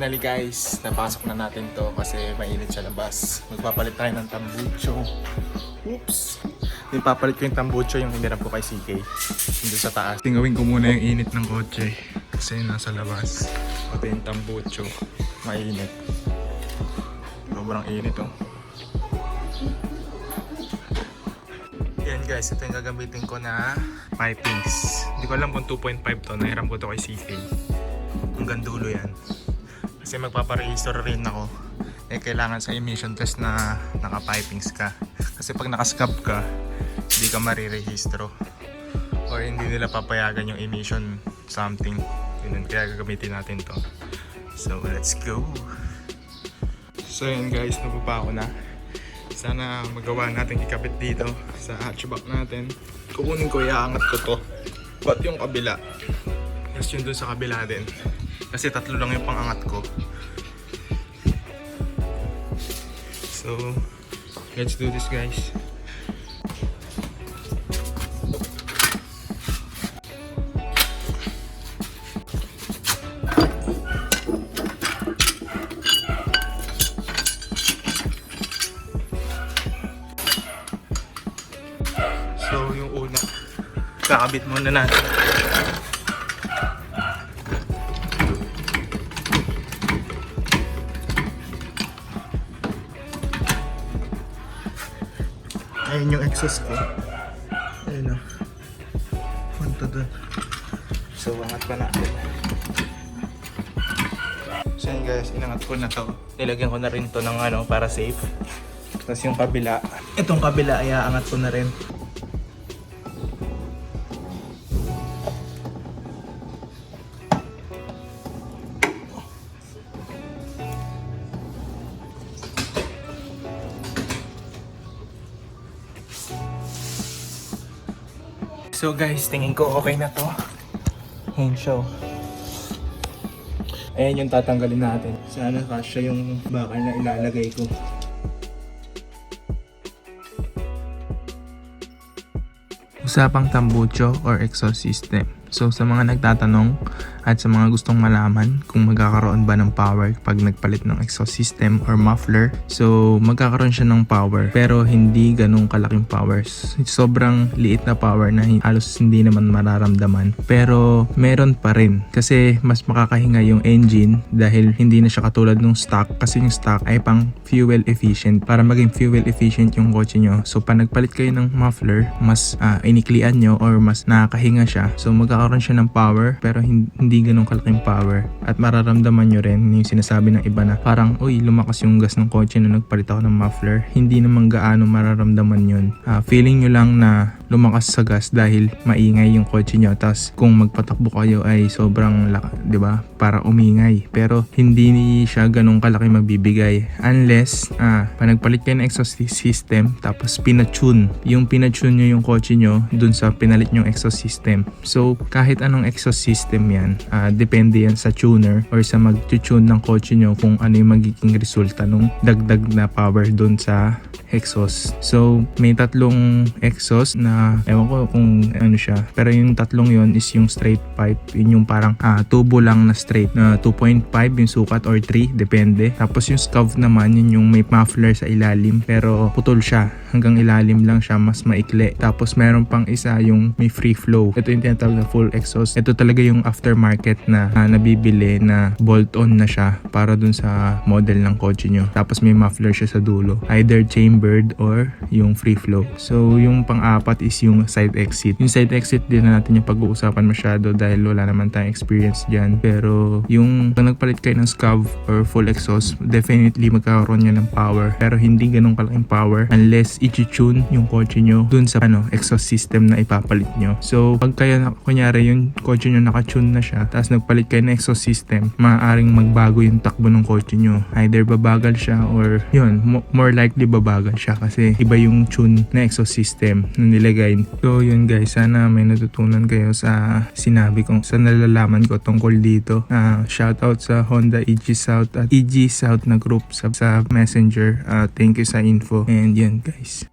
Finally guys, napasok na natin to kasi mainit sa labas. Magpapalit tayo ng tambucho. Oops! Ipapalit ko yung tambucho yung hinirap ko kay CK. Doon sa taas. Tingawin ko muna yung init ng kotse kasi nasa labas. Pati yung tambucho, mainit. Sobrang init oh. Yan guys, ito yung gagamitin ko na pipings. Hindi ko alam kung 2.5 to, nahiram ko to kay CK. Hanggang dulo yan. Kasi magpaparehistro rin ako. Kailangan sa emission test na naka-pipings ka. Kasi pag nakascab ka, hindi ka marirehistro. Or hindi nila papayagan yung emission something. Yun, kaya gagamitin natin to. So let's go! So yun guys, nabuba ko na. Sana magawa natin ikabit dito sa hatchback natin. Kukunin ko, iaangat ko to. Ba't yung kabila? Tapos yun dun sa kabila din. Kasi tatlo lang yung pangangat ko. So, let's do this guys. So, yung una, kakabit muna natin. Ayun yung exhaust ko. Ayun o. Punta dun. So, angat pa natin. So yun guys, inangat ko na to. Nilagyan ko na rin to ng ano, para safe. Tapos yung kabila. Itong kabila ay aangat ko na rin. So guys, tingin ko okay na to. Ayan siya. Ayan yung tatanggalin natin. Sana kasya yung bakal na ilalagay ko. Usapang tambucho or exhaust system. So sa mga nagtatanong at sa mga gustong malaman kung magkakaroon ba ng power pag nagpalit ng exhaust system or muffler, so magkakaroon siya ng power pero hindi ganong kalaking powers. Sobrang liit na power na halos hindi naman mararamdaman, pero meron pa rin kasi mas makakahinga yung engine dahil hindi na siya katulad ng stock, kasi yung stock ay pang fuel efficient. Para maging fuel efficient yung kotse nyo, so pag nagpalit kayo ng muffler, mas iniklian nyo or mas nakakahinga siya, so magkakaroon siya ng power pero hindi ganong kalaking power. At mararamdaman nyo rin yung sinasabi ng iba na parang uy, lumakas yung gas ng kotse na nagpalit ako ng muffler. Hindi naman gaano mararamdaman yun. Feeling nyo lang na lumakas sa gas dahil maingay yung kotse nyo, tapos kung magpatakbo kayo ay sobrang di ba, para umingay, pero hindi siya ganong kalaki magbibigay unless pag nagpalit kayo ng exhaust system tapos pinatune nyo yung kotse nyo dun sa pinalit nyong exhaust system. So kahit anong exhaust system yan, depende yan sa tuner or sa mag-tune ng kotse nyo kung ano yung magiging resulta nung dagdag na power dun sa exhaust. So may tatlong exhaust na ewan ko kung ano siya, pero yung tatlong yon is yung straight pipe, yun yung parang tubo lang na straight na 2.5 yung sukat or 3 depende. Tapos yung scov naman, yun yung may muffler sa ilalim pero putol siya, hanggang ilalim lang siya, mas maikli. Tapos meron pang isa yung may free flow. Ito yung tinatawag na full exhaust. Ito talaga yung aftermarket na nabibili na bolt-on na siya para dun sa model ng kotse nyo. Tapos may muffler siya sa dulo, either chambered or yung free flow. So yung pang-apat is yung side exit. Yung side exit din na natin yung pag-uusapan masyado dahil wala naman tayong experience dyan. Pero yung pag nagpalit kayo ng scav or full exhaust, definitely magkakaroon nyo ng power, pero hindi ganun kalaking power unless i-tune yung kotse nyo dun sa exhaust system na ipapalit nyo. So pag kayo kunyari yung kotse nyo naka-tune na siya tapos nagpalit kayo ng exhaust system, maaaring magbago yung takbo ng kotse nyo. Either babagal siya or yun, more likely babagal siya kasi iba yung tune na exhaust system na nilagay. So yun guys, sana may natutunan kayo sa sinabi ko, sa nalalaman ko tungkol dito. Shoutout sa Honda EG South at EG South na group sa Messenger. Thank you sa info. And yun guys.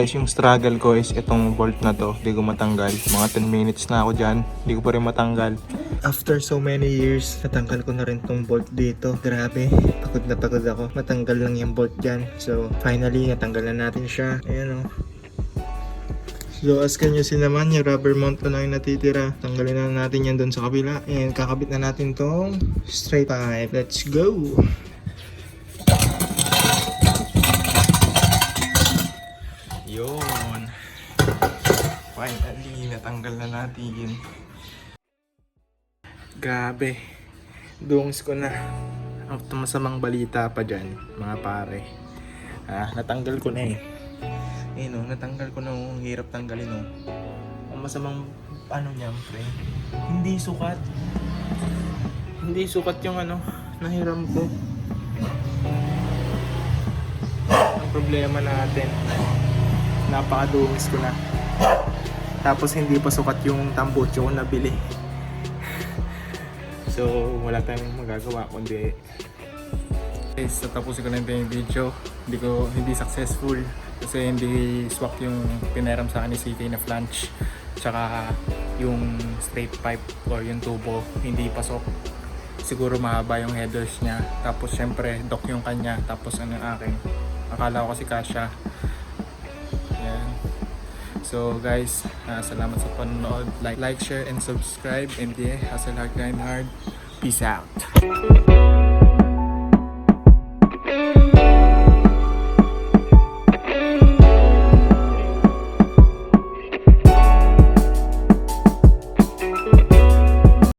guys, yung struggle ko is itong bolt na to. Hindi ko matanggal. Mga 10 minutes na ako dyan. Hindi ko pa rin matanggal. After so many years, natanggal ko na rin tong bolt dito. Grabe, pagod ako. Matanggal lang yung bolt dyan. So, finally, natanggal na natin siya. Ayan o. So, as can you see naman, yung rubber mount na lang yung natitira. Tanggalin na natin yan doon sa kabila. And kakabit na natin tong straight pipe. Let's go! Yun. Finally, natanggal na natin. Grabe. Dungs ko na. Ang masamang balita pa dyan, mga pare. Natanggal ko na eh. Ayun, natanggal ko na. Ang hirap tanggalin. Ang masamang niya, pre. Hindi sukat. Hindi sukat yung nahiram ko. Ang problema natin, napakadungis ko na. Tapos hindi pa sukat yung tambucho ko nabili. So wala tayong magagawa kundi guys, tapusin ko na yung video. Hindi successful kasi hindi swak yung pinaram sa akin ni CK na flange, tsaka yung straight pipe or yung tubo hindi pasok. Siguro mahaba yung headers niya, tapos syempre dock yung kanya, tapos yung akin, akala ko kasi kasya. So guys, salamat sa panonood. Like, share, and subscribe. And yeah, hustle hard, grind hard. Peace out.